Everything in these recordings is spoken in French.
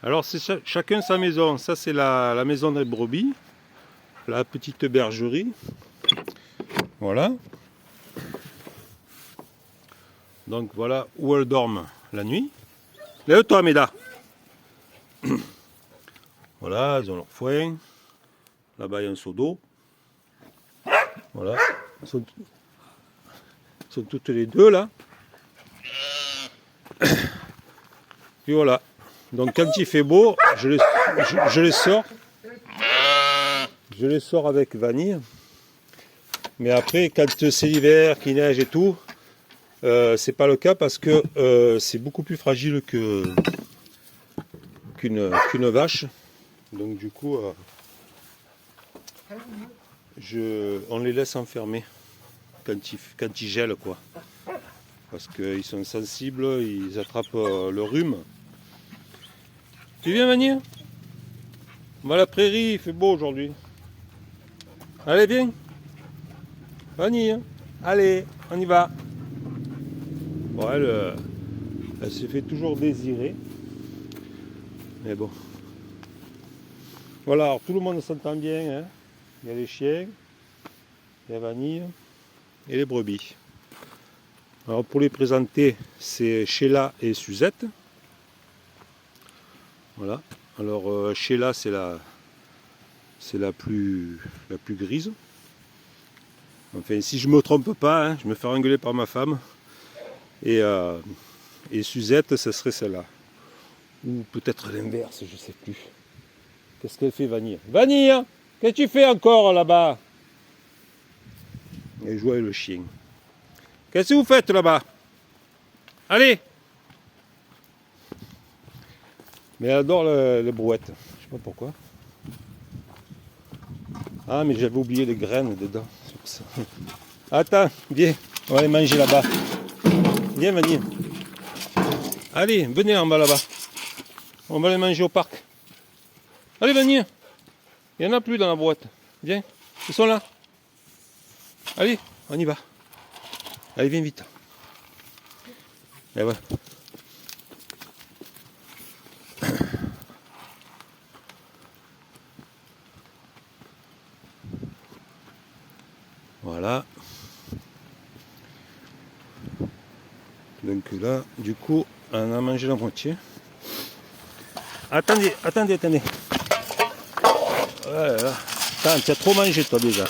Alors c'est chacun sa maison. Ça c'est la maison des brebis, la petite bergerie. Voilà. Donc voilà où elles dorment la nuit. Lève-toi Méda. Voilà, elles ont leur foin. Là-bas il y a un seau d'eau. Voilà. Elles sont toutes les deux là. Et voilà. Donc quand il fait beau, je les sors. Je les sors avec Vanille. Mais après, quand c'est l'hiver, qu'il neige et tout, c'est pas le cas parce que c'est beaucoup plus fragile qu'une vache. Donc du coup, on les laisse enfermer quand ils gèlent, quoi. Parce qu'ils sont sensibles, ils attrapent le rhume. Tu viens venir? On va à la prairie, il fait beau aujourd'hui. Allez, viens. Vanille. Allez, on y va. Bon, elle se fait toujours désirer. Mais bon. Voilà, alors tout le monde s'entend bien. Hein. Il y a les chiens, il y a Vanille et les brebis. Alors pour les présenter, c'est Sheila et Suzette. Voilà. Alors Sheila, c'est la plus grise. Enfin, si je me trompe pas, hein, je me fais engueuler par ma femme. Et Suzette, ce serait celle-là. Ou peut-être l'inverse, je sais plus. Qu'est-ce qu'elle fait, Vanille? Vanille, qu'est-ce que tu fais encore là-bas? Elle joue avec le chien. Qu'est-ce que vous faites là-bas? Allez! Mais elle adore les brouettes. Je sais pas pourquoi. Ah, mais j'avais oublié les graines dedans. C'est pour ça. Attends, viens. On va aller manger là-bas. Viens, Vanille. Allez, venez en bas là-bas. On va aller manger au parc. Allez, Vanille. Il n'y en a plus dans la brouette. Viens. Ils sont là. Allez, on y va. Allez, viens vite. Et voilà. Voilà. Donc là, du coup, on a mangé la moitié. Attendez. Voilà. Attends, tu as trop mangé toi déjà.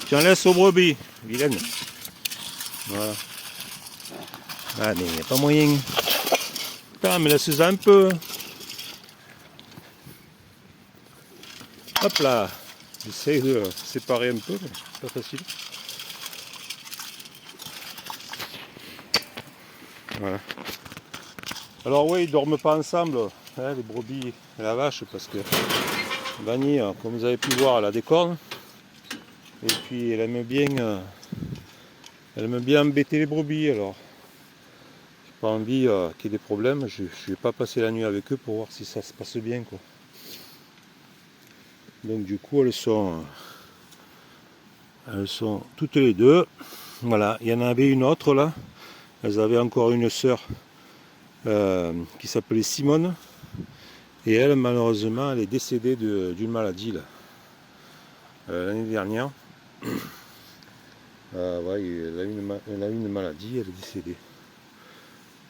Tu en laisses aux brebis, vilaine. Voilà. Ah mais il n'y a pas moyen. Putain, mais laisse-en un peu. Hop là. J'essaie de séparer un peu, mais c'est pas facile. Voilà. Alors oui, ils dorment pas ensemble, hein, les brebis et la vache, parce que Vanille, comme vous avez pu voir, elle a des cornes. Et puis elle aime bien embêter les brebis, alors j'ai pas envie qu'il y ait des problèmes. Je vais pas passer la nuit avec eux pour voir si ça se passe bien, quoi. Donc du coup elles sont toutes les deux. Voilà, il y en avait une autre là. Elles avaient encore une sœur qui s'appelait Simone. Et elle, malheureusement, elle est décédée d'une maladie là, l'année dernière. Ouais, elle a eu une maladie, elle est décédée.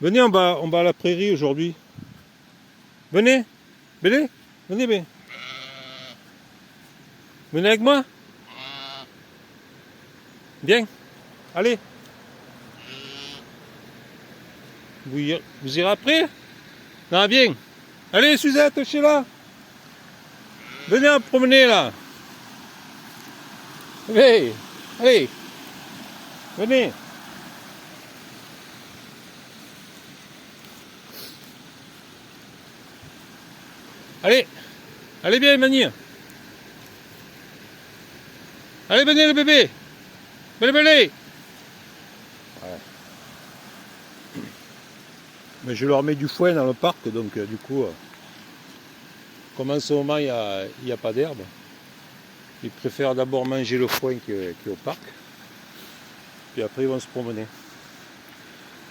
Venez en bas à la prairie aujourd'hui. Venez, venez, venez. Venez avec moi. Viens, allez. Vous irez après? Non, viens. Allez, Suzette, Sheila. Venez en promener là. Allez, allez. Venez. Allez. Allez bien, Mani. Allez, venez le bébé. Venez. Ouais. Mais je leur mets du foin dans le parc, donc du coup, comme en ce moment il n'y a pas d'herbe, ils préfèrent d'abord manger le foin qui est au parc, puis après ils vont se promener.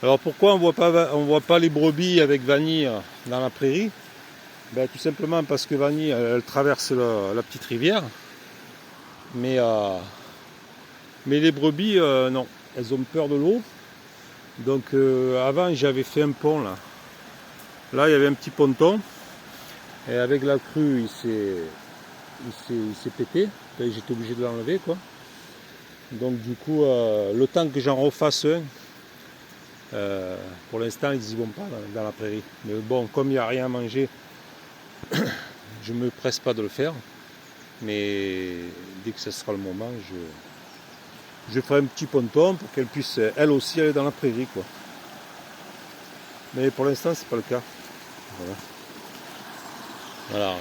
Alors pourquoi on voit pas les brebis avec Vanille dans la prairie? Ben, tout simplement parce que Vanille, elle traverse la petite rivière. Mais les brebis, non. Elles ont peur de l'eau. Donc avant, j'avais fait un pont là. Là, il y avait un petit ponton. Et avec la crue, il s'est pété. J'étais obligé de l'enlever, quoi. Donc du coup, le temps que j'en refasse un, pour l'instant, ils n'y vont pas dans la prairie. Mais bon, comme il n'y a rien à manger, je ne me presse pas de le faire. Mais dès que ce sera le moment, je ferai un petit ponton pour qu'elle puisse, elle aussi, aller dans la prairie, quoi. Mais pour l'instant, c'est pas le cas. Voilà,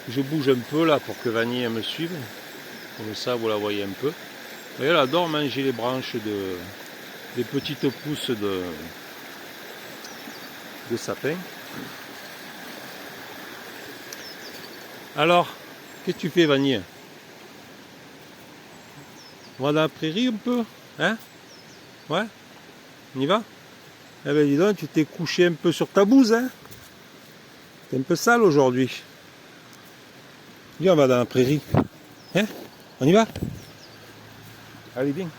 je bouge un peu là pour que Vanille me suive. Comme ça, vous la voyez un peu. Et elle adore manger les branches des petites pousses de sapin. Alors, qu'est-ce que tu fais, Vanille? On va dans la prairie un peu? Hein? Ouais? On y va? Eh ben dis donc, tu t'es couché un peu sur ta bouse, hein? T'es un peu sale aujourd'hui. Viens, on va dans la prairie. Hein? On y va? Allez, viens.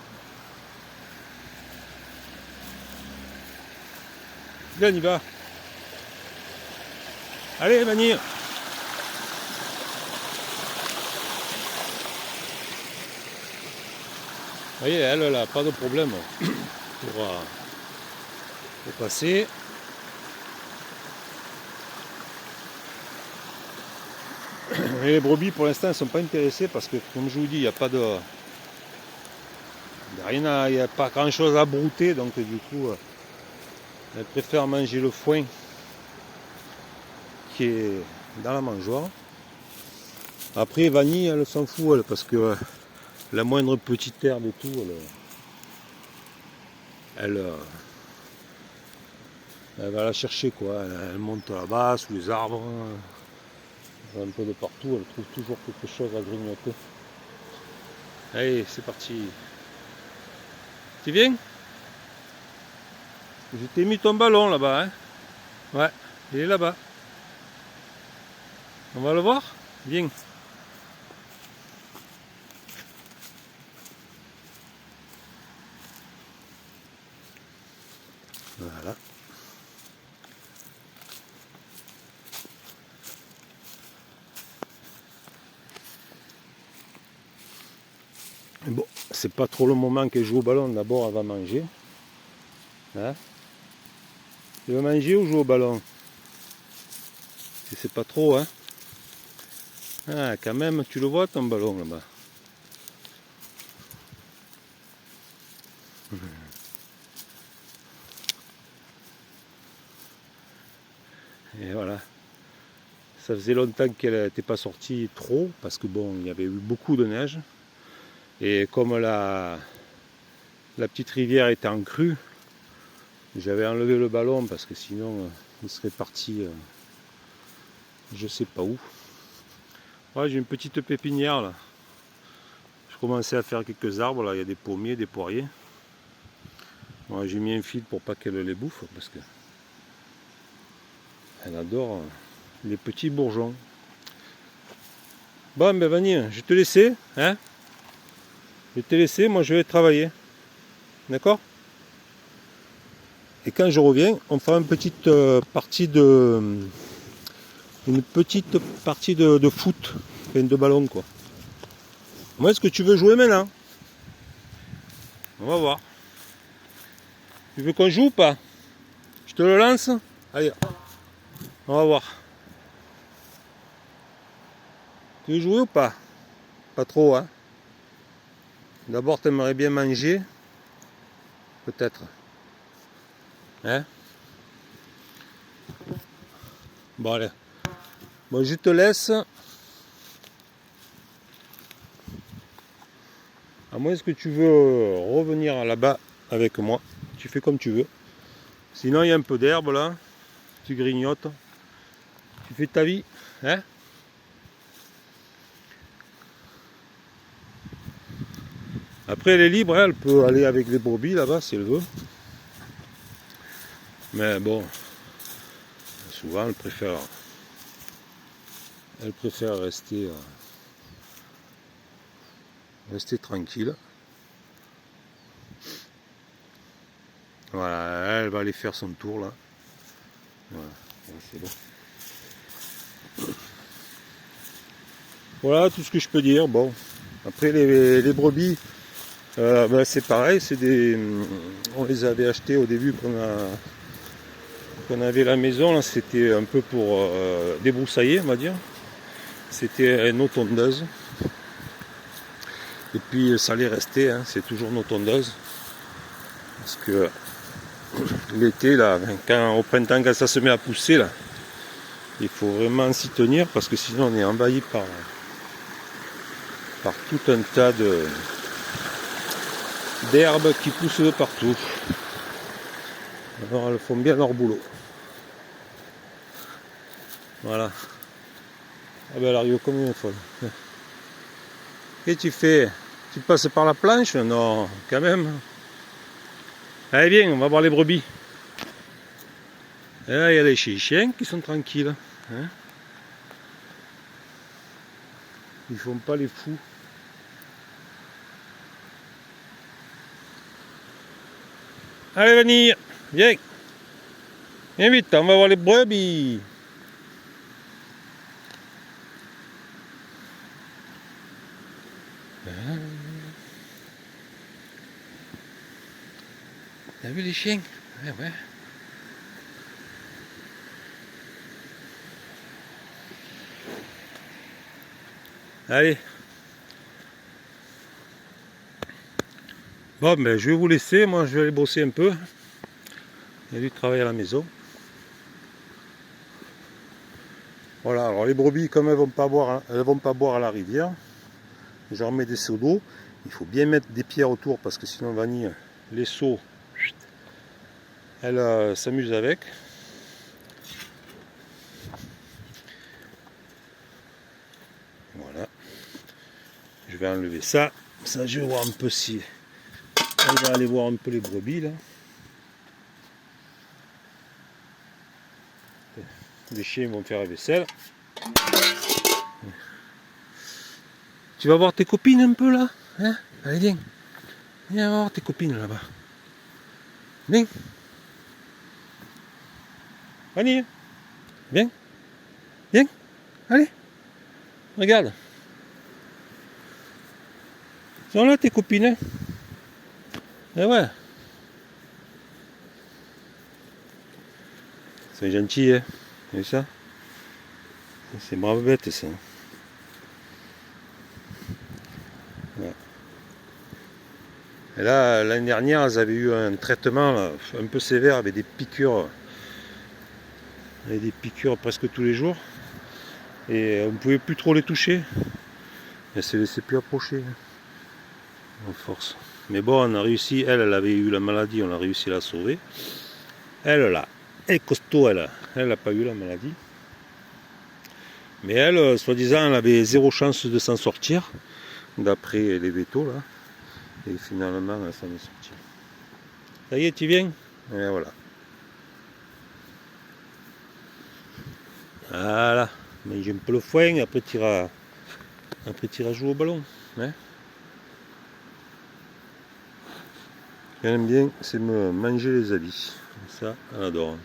Viens, on y va. Allez, Vanille. Vous voyez, elle n'a pas de problème pour passer. Et les brebis, pour l'instant, elles ne sont pas intéressées parce que, comme je vous dis, il n'y a pas de... Il n'y a pas grand chose à brouter, donc du coup, elles préfèrent manger le foin qui est dans la mangeoire. Après, Vanille, elle s'en fout, elle, parce que la moindre petite herbe et tout, elle va la chercher, quoi. Elle monte là-bas, sous les arbres, un peu de partout, elle trouve toujours quelque chose à grignoter. Allez, c'est parti. Tu viens? Je t'ai mis ton ballon là-bas, hein? Ouais, il est là-bas. On va le voir? Viens. Voilà. Bon, c'est pas trop le moment qu'elle joue au ballon. D'abord, elle va manger. Hein? Tu veux manger ou jouer au ballon? C'est pas trop, hein? Ah, quand même, tu le vois ton ballon là-bas. Et voilà. Ça faisait longtemps qu'elle n'était pas sortie trop, parce que bon, il y avait eu beaucoup de neige. Et comme la petite rivière était en crue, j'avais enlevé le ballon parce que sinon il serait parti je sais pas où. Ouais, j'ai une petite pépinière là. Je commençais à faire quelques arbres là, il y a des pommiers, des poiriers. Ouais, j'ai mis un fil pour pas qu'elle les bouffe parce que elle adore les petits bourgeons. Bon ben Vanille, je vais te laisser, hein? Je vais te laisser, moi je vais travailler. D'accord? Et quand je reviens, on fera une petite partie de foot, enfin de ballon quoi. Moi, est-ce que tu veux jouer maintenant? On va voir. Tu veux qu'on joue ou pas? Je te le lance? Allez, on va voir. Tu veux jouer ou pas? Pas trop, hein? D'abord, tu aimerais bien manger? Peut-être. Hein? Bon, allez. Bon, je te laisse. À moins que tu veux revenir là-bas avec moi. Tu fais comme tu veux. Sinon, il y a un peu d'herbe là. Tu grignotes. Tu fais ta vie. Hein? Après, elle est libre. Hein, elle peut aller avec les brebis là-bas si elle veut. Mais bon, souvent, elle préfère Elle préfère rester tranquille. Voilà, elle va aller faire son tour là. Voilà, c'est bon. Voilà tout ce que je peux dire. Bon, après les brebis, ben, c'est pareil, on les avait achetés au début qu'on avait la maison. C'était un peu pour débroussailler, on va dire. C'était nos tondeuses. Et puis ça allait rester, hein, c'est toujours nos tondeuses. Parce que l'été, là, au printemps, quand ça se met à pousser, là, il faut vraiment s'y tenir parce que sinon on est envahi par tout un tas d'herbes qui poussent de partout. Alors elles font bien leur boulot. Voilà. Ah ben elle arrive comme une folle. Qu'est-ce que tu fais? Tu passes par la planche? Non, quand même. Allez viens, on va voir les brebis. Et là il y a les chiens qui sont tranquilles. Hein, ils font pas les fous. Allez venir, viens. Viens vite, on va voir les brebis. T'as vu les chiens? Ouais, ouais. Allez. Bon, ben je vais vous laisser. Moi, je vais aller bosser un peu. Il y a du travail à la maison. Voilà. Alors les brebis, comme elles vont pas boire à la rivière, je leur mets des seaux d'eau. Il faut bien mettre des pierres autour parce que sinon Vanille, les seaux, elle s'amuse avec. Voilà. Je vais enlever ça. Ça, je vais voir un peu si on va aller voir un peu les brebis là. Les chiens vont faire la vaisselle. Tu vas voir tes copines un peu là, hein? Allez viens. Viens voir tes copines là-bas. Viens. Vanille. Viens. Viens. Allez. Regarde. Sont là tes copines. Hein? Eh ouais. C'est gentil, hein. Vous voyez ça? C'est brave bête ça. Ouais. Et là, l'année dernière, elles avaient eu un traitement là, un peu sévère avec des piqûres. Avec des piqûres presque tous les jours. Et on ne pouvait plus trop les toucher. Elles ne se laissaient plus approcher. En force. Mais bon, on a réussi. Elle avait eu la maladie, on a réussi à la sauver. Elle là, elle est costaud, elle n'a pas eu la maladie. Mais elle, soi-disant, elle avait zéro chance de s'en sortir, d'après les vétos là. Et finalement, elle s'en est sortie. Ça y est, tu viens? Et voilà. Voilà. Mange un peu le foin, après tu iras jouer au ballon. Hein, elle aime bien, c'est me manger les habits. Ça, elle adore.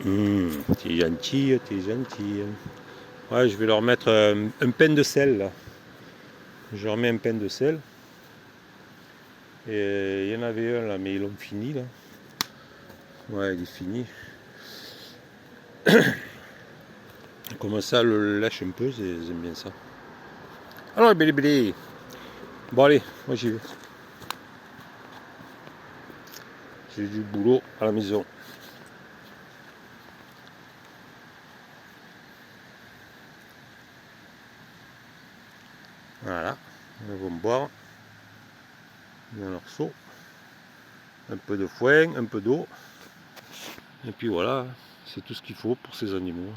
T'es gentil, t'es gentil. Ouais, je vais leur mettre un pain de sel là. Je leur mets un pain de sel. Et il y en avait un là, mais ils l'ont fini là. Ouais, il est fini. Comme ça, le lâche un peu, ils aiment bien ça. Alors, bébé. Bon, allez, moi j'y vais. J'ai du boulot à la maison. Voilà, ils vont boire dans leur seau. Un peu de foin, un peu d'eau. Et puis voilà, c'est tout ce qu'il faut pour ces animaux.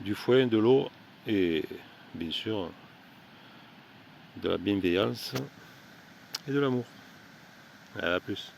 Du foin, de l'eau et bien sûr de la bienveillance et de l'amour. À plus.